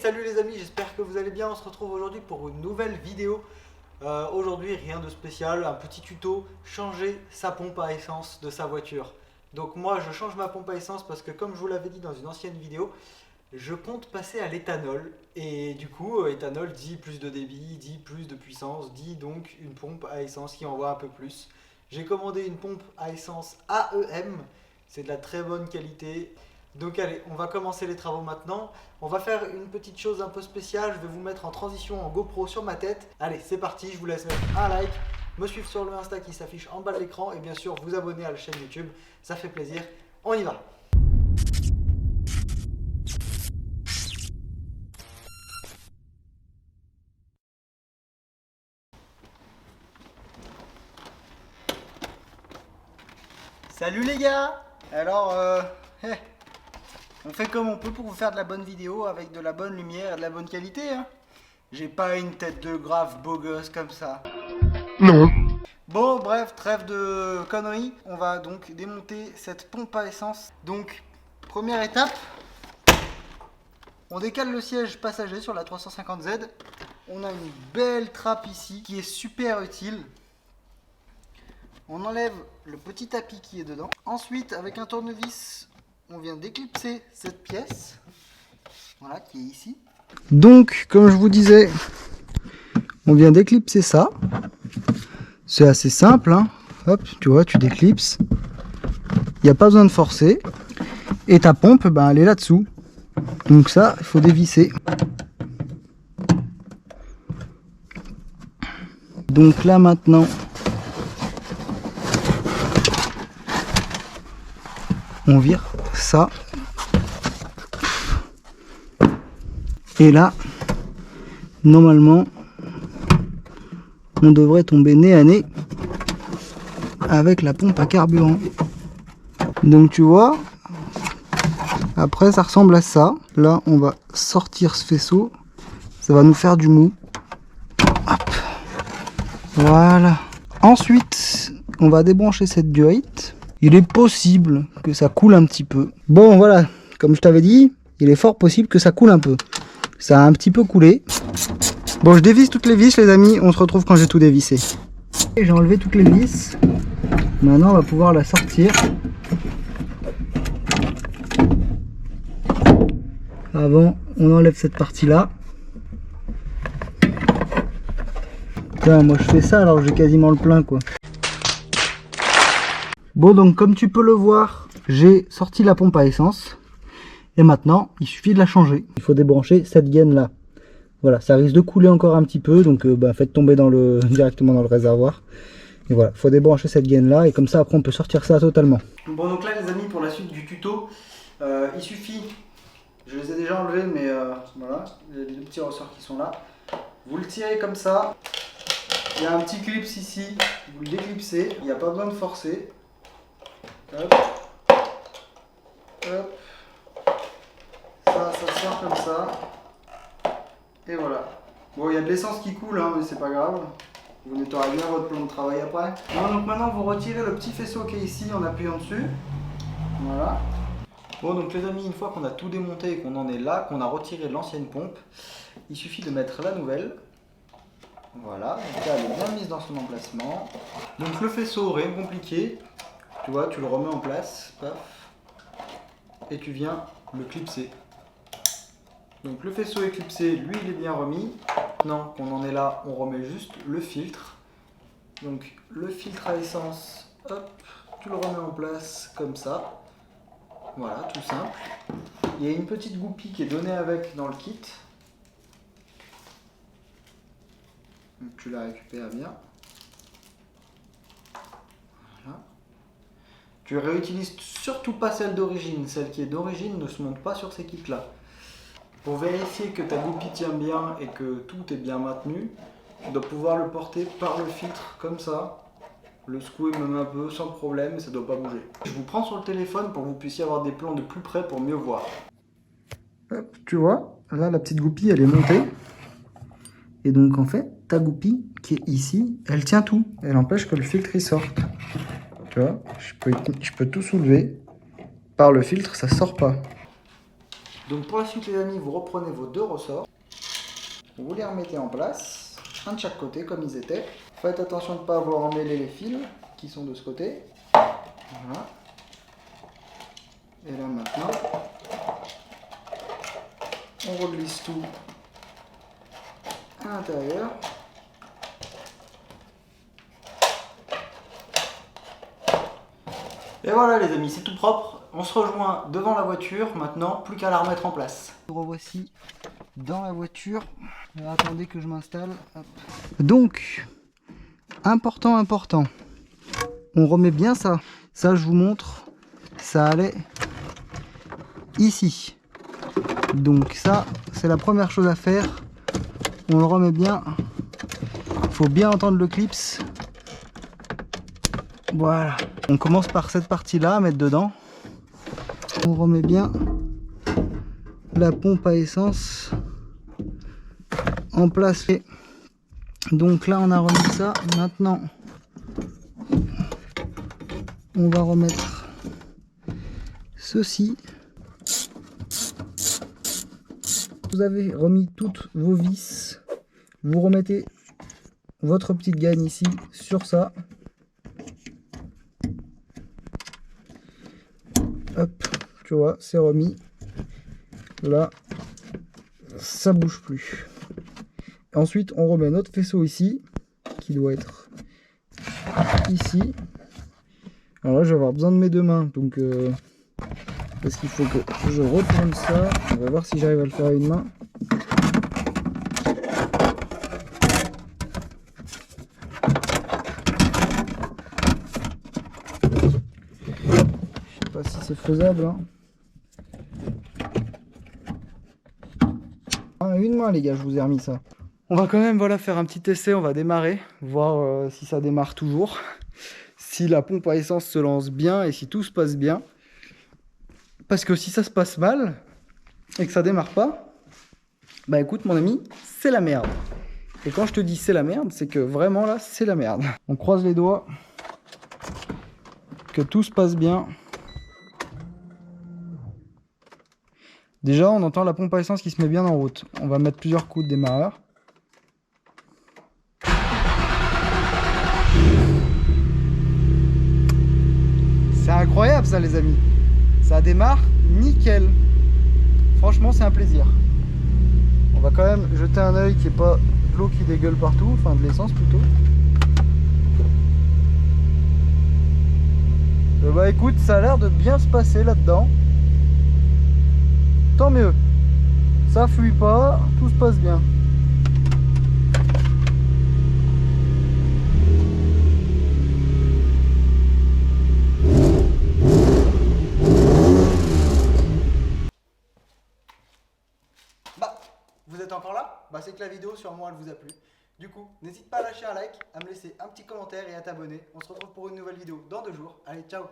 Salut les amis, j'espère que vous allez bien. On se retrouve aujourd'hui pour une nouvelle vidéo. Aujourd'hui, rien de spécial, un petit tuto, changer sa pompe à essence de sa voiture. Donc moi, je change ma pompe à essence parce que comme je vous l'avais dit dans une ancienne vidéo, je compte passer à l'éthanol. Et du coup, éthanol dit plus de débit, dit plus de puissance, dit donc une pompe à essence qui envoie un peu plus. J'ai commandé une pompe à essence AEM, c'est de la très bonne qualité. Donc allez, on va commencer les travaux maintenant. On va faire une petite chose un peu spéciale. Je vais vous mettre en transition en GoPro sur ma tête. Allez, c'est parti. Je vous laisse mettre un like, me suivre sur le Insta qui s'affiche en bas de l'écran et bien sûr vous abonner à la chaîne YouTube. Ça fait plaisir. On y va. Salut les gars. Alors, on fait comme on peut pour vous faire de la bonne vidéo avec de la bonne lumière et de la bonne qualité. Hein. J'ai pas une tête de grave beau gosse comme ça. Non. Bon, bref, trêve de conneries. On va donc démonter cette pompe à essence. Donc, première étape, on décale le siège passager sur la 350Z. On a une belle trappe ici qui est super utile. On enlève le petit tapis qui est dedans. Ensuite, avec un tournevis, on vient d'éclipser cette pièce. Voilà, qui est ici. Donc, comme je vous disais, on vient d'éclipser ça. C'est assez simple, hein. Hop, tu vois, tu déclipses. Il n'y a pas besoin de forcer. Et ta pompe, ben, elle est là-dessous. Donc ça, il faut dévisser. Donc là, maintenant, on vire ça. Et là, normalement, on devrait tomber nez à nez avec la pompe à carburant. Donc tu vois, après ça ressemble à ça. Là, on va sortir ce faisceau. Ça va nous faire du mou. Hop. Voilà. Ensuite, on va débrancher cette duite. Il est possible que ça coule un petit peu. Bon, voilà. Comme je t'avais dit, il est fort possible que ça coule un peu. Ça a un petit peu coulé. Bon, je dévisse toutes les vis, les amis. On se retrouve quand j'ai tout dévissé. J'ai enlevé toutes les vis. Maintenant, on va pouvoir la sortir. Avant, on enlève cette partie-là. Tiens, moi je fais ça alors que j'ai quasiment le plein, quoi. Bon, donc comme tu peux le voir, j'ai sorti la pompe à essence. Et maintenant, il suffit de la changer. Il faut débrancher cette gaine-là. Voilà, ça risque de couler encore un petit peu, donc faites tomber directement dans le réservoir. Et voilà, il faut débrancher cette gaine-là, et comme ça, après, on peut sortir ça totalement. Bon, donc là, les amis, pour la suite du tuto, il suffit, je les ai déjà enlevés, mais voilà, les deux petits ressorts qui sont là. Vous le tirez comme ça. Il y a un petit clip ici, vous le déclipsez, il n'y a pas besoin de forcer. Hop. Hop. Ça sort comme ça. Et voilà. Bon, il y a de l'essence qui coule, hein, mais c'est pas grave. Vous nettoierez bien votre plan de travail après. Bon, donc maintenant, vous retirez le petit faisceau qui est ici en appuyant dessus. Voilà. Bon, donc les amis, une fois qu'on a tout démonté et qu'on en est là, qu'on a retiré l'ancienne pompe, il suffit de mettre la nouvelle. Voilà, donc là, elle est bien mise dans son emplacement. Donc le faisceau, rien de compliqué. Tu vois, tu le remets en place. Paf. Et tu viens le clipser. Donc le faisceau éclipsé, lui il est bien remis. Maintenant qu'on en est là, on remet juste le filtre. Donc le filtre à essence, hop, tu le remets en place comme ça. Voilà, tout simple. Il y a une petite goupille qui est donnée avec dans le kit. Donc tu la récupères bien. Voilà. Tu réutilises surtout pas celle d'origine. Celle qui est d'origine ne se monte pas sur ces kits là. Pour vérifier que ta goupille tient bien et que tout est bien maintenu, tu dois pouvoir le porter par le filtre comme ça, le secouer même un peu sans problème et ça ne doit pas bouger. Je vous prends sur le téléphone pour que vous puissiez avoir des plans de plus près pour mieux voir. Hop, tu vois, là la petite goupille elle est montée. Et donc en fait, ta goupille qui est ici, elle tient tout. Elle empêche que le filtre il sorte. Tu vois, je peux tout soulever. Par le filtre, ça sort pas. Donc pour la suite les amis, vous reprenez vos 2 ressorts. Vous les remettez en place, un de chaque côté comme ils étaient. Faites attention de ne pas avoir emmêlé les fils qui sont de ce côté. Voilà. Et là maintenant, on reglisse tout à l'intérieur. Et voilà les amis, c'est tout propre. On se rejoint devant la voiture maintenant, plus qu'à la remettre en place. Nous revoici dans la voiture. Alors, attendez que je m'installe. Donc, important, on remet bien ça. Ça, je vous montre, ça allait ici. Donc ça, c'est la première chose à faire. On le remet bien. Il faut bien entendre le clips. Voilà. On commence par cette partie-là à mettre dedans. On remet bien la pompe à essence en place. Donc là, on a remis ça. Maintenant, on va remettre ceci. Vous avez remis toutes vos vis. Vous remettez votre petite gaine ici sur ça. Hop, tu vois, c'est remis. Là, ça bouge plus. Ensuite, on remet notre faisceau ici, qui doit être ici. Alors là, je vais avoir besoin de mes 2 mains, donc parce qu'il faut que je retourne ça. On va voir si j'arrive à le faire à une main. Je sais pas si c'est faisable. Hein. Ah, une main les gars, je vous ai remis ça. On va quand même voilà, faire un petit essai, on va démarrer, voir si ça démarre toujours. Si la pompe à essence se lance bien et si tout se passe bien. Parce que si ça se passe mal et que ça démarre pas, bah écoute mon ami, c'est la merde. Et quand je te dis c'est la merde, c'est que vraiment là, c'est la merde. On croise les doigts, que tout se passe bien. Déjà, on entend la pompe à essence qui se met bien en route. On va mettre plusieurs coups de démarreur. C'est incroyable ça les amis. Ça démarre nickel. Franchement c'est un plaisir. On va quand même jeter un œil qu'il n'y ait pas de l'eau qui dégueule partout, enfin de l'essence plutôt. Bah écoute, ça a l'air de bien se passer là-dedans. Tant mieux. Ça fuit pas, tout se passe bien. Vous êtes encore là? Bah c'est que la vidéo sûrement elle vous a plu. Du coup, n'hésite pas à lâcher un like, à me laisser un petit commentaire et à t'abonner. On se retrouve pour une nouvelle vidéo dans 2 jours. Allez, ciao!